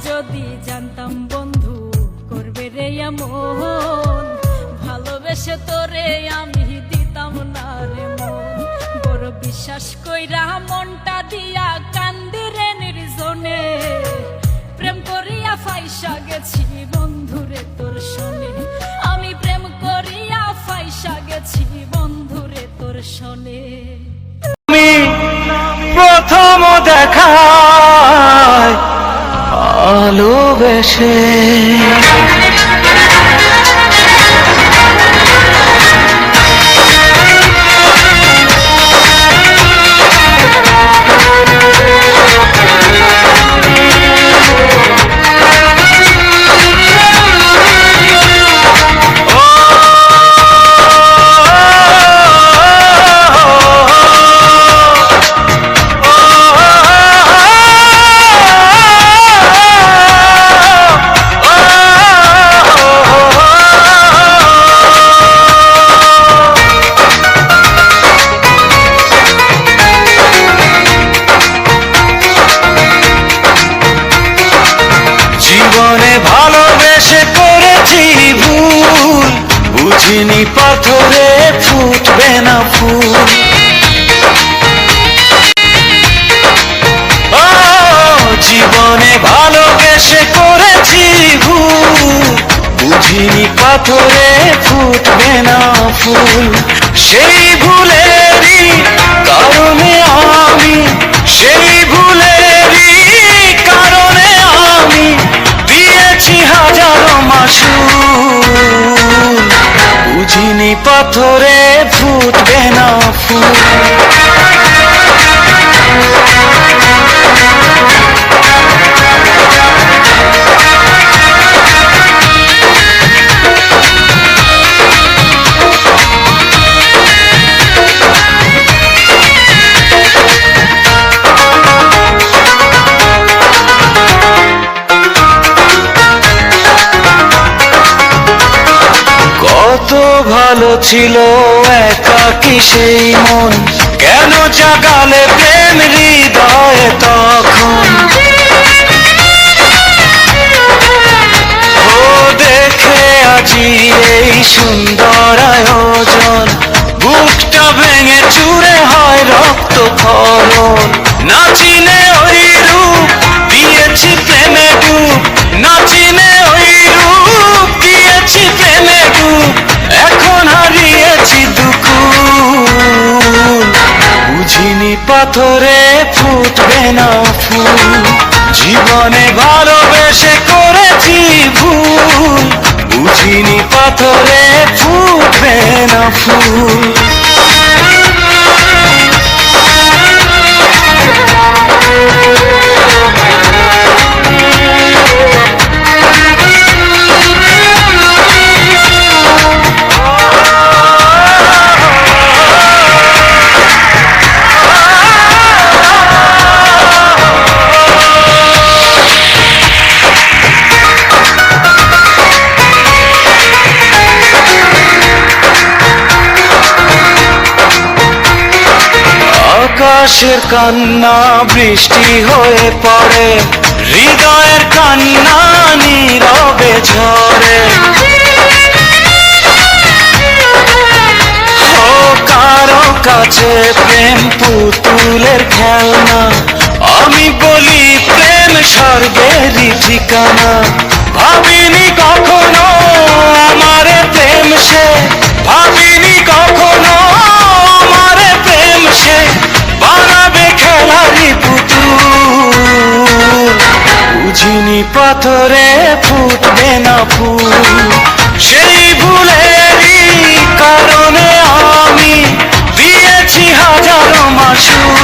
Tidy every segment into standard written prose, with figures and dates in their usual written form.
যদি জানতাম বন্ধু করবে রে এমন, ভালোবেসে তোরে আমি দিতাম না রে মন। বড় বিশ্বাস কইরা মনটা দিয়া কান্দি রে নির্জনে, প্রেম করিয়া ফাইসা গেছি বন্ধুরে তোর শোনে। আমি প্রেম করিয়া ফাইসা গেছি বন্ধুরে তোর শোনে। আমি প্রথম দেখায় ভালোবেসে ভালোবেসে করেছি ভুল, বুঝিনি পাথরে ফুটবে না ফুল। ও জীবনে ভালোবেসে করেছি ভুল, বুঝিনি পাথরে ফুটবে না ফুল। সেই ভুলেরই কারণে আমি, সেই ভুলেরই কারণে আমি দিয়েছি হাজারো মাসুল, বুঝিনি পাথরে ফুটবে না ফুল। কত ভালো ছিল একাকী সেই মন, কেন জাগালে প্রেম হৃদয়ে তখন। ও দেখে আজি এই সুন্দর আয়োজন, বুকটা ভেঙে চুরে হয় রক্ত ক্ষরণ। নাচিনে ওই রূপ দিয়েছি প্রেমে ডুব, নাচিনে ওই রূপ দিয়েছি প্রেমে ডুব, এখন হারিয়েছি দুকুল, বুঝিনি পাথরে ফুটবে না ফুল। জীবনে ভালোবেসে করেছি ভুল, বুঝিনি পাথরে ফুটবে না ফুল। আকাশের কান্না বৃষ্টি হয়ে পড়ে, হৃদয়ের কান্না নীরবে ঝরে। ও কারো কাছে প্রেম পুতুলের খেলনা, আমি বলি প্রেম স্বর্গেরই ঠিকানা। ভাবিনি কখনো আমারে প্রেম সে, ভাবিনি কখনো আমারে প্রেম সে বানাবে খেলারি পুতুল, বুঝিনি পাথরে ফুটবে না ফুল। সেই ভুলেরই কারণে আমি দিয়েছি হাজারো মাসুল,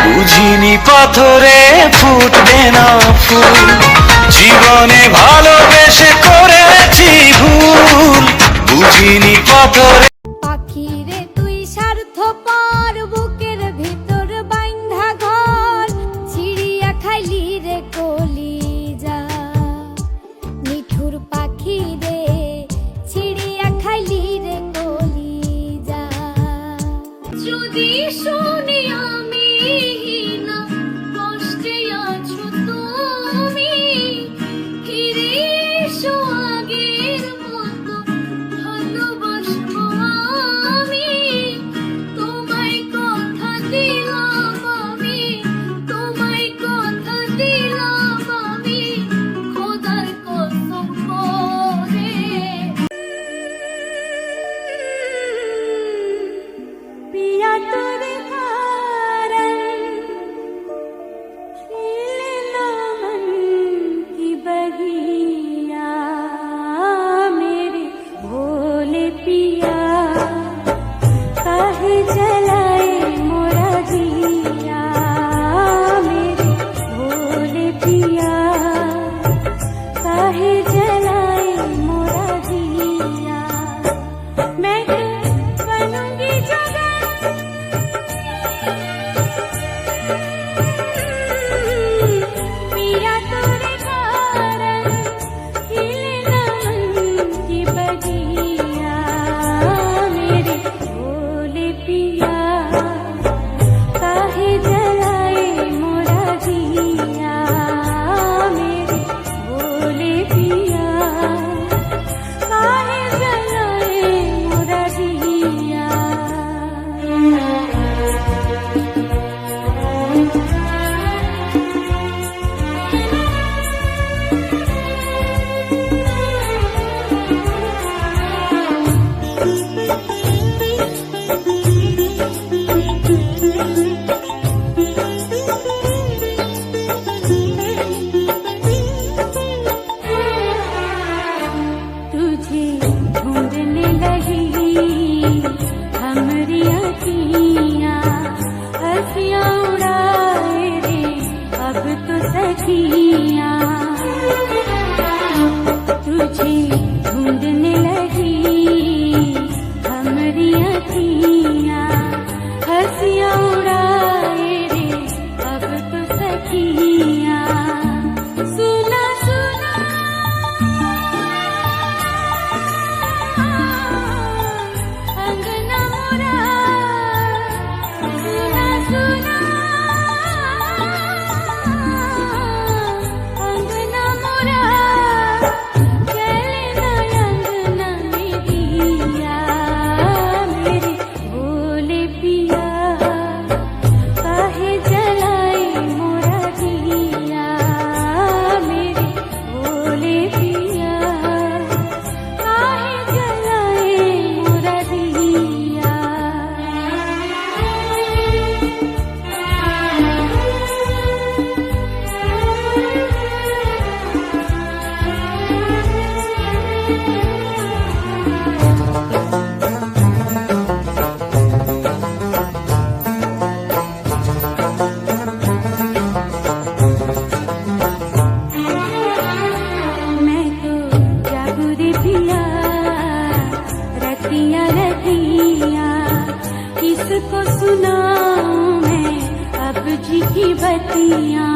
বুঝিনি পাথরে ফুটবে না ফুল। জীবনে ভালোবেসে করেছি ভুল, বুঝিনি পাথরে। পাখিরে তুই স্বার্থপর, বুকের ভিতর বাইন্ধা ঘর, চিড়িয়া খাইলি রে কলিজা। নিঠুর পাখি রে চিড়িয়া খাইলি রে কলিজা। যদি শুনি আমি না কষ্টে আছো बगिया तुझे ढूंढने लगी हमरी अखियाँ हंसियाँ उड़ाए रे अब तो सखियाँ सुना सुना अंगना मोरा सुना सुना अंगना मोरा चले ना अंगना में दिया मेरे भोले पिया काहे जलाए मोरा दिया मेरे भोले पिया काहे जलाए मोरा दिया मैं तो जागू रे पिया रतिया रतिया किसको सुनाऊं मैं अब जी की बतियां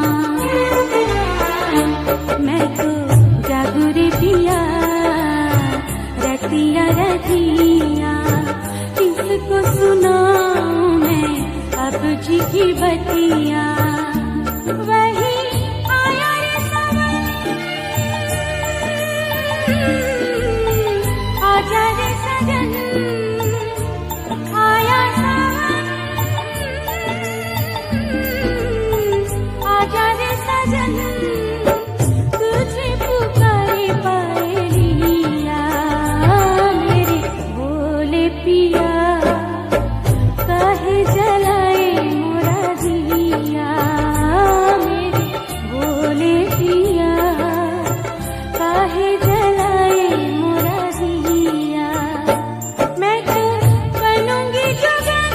मैं तो जागू रे पिया रतिया रतिया किसको सुनाऊं मैं अब जी की बतियां वही आया रे सवन आजा रे सजन आया सावन आजा रे सजन तुझे पुकारे पायलिया मेरे भोले पिया काहे जलाए मोरा दिया मेरे भोले पिया काहे जलाए मोरा दिया मैं तो बनूंगी जोगन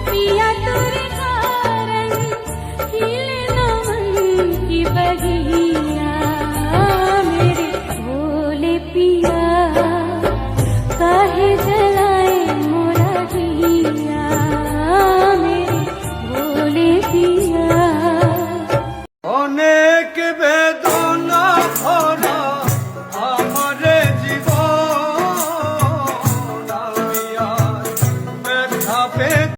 पिया तेरे कारण खिले ना मन की बगिया मेरे भोले पिया काहे जलाए मोरा दिया मेरे भोले पिया অনেক বেদনা ভরা আমারে জীবন আমি আর ব্যথা পেতে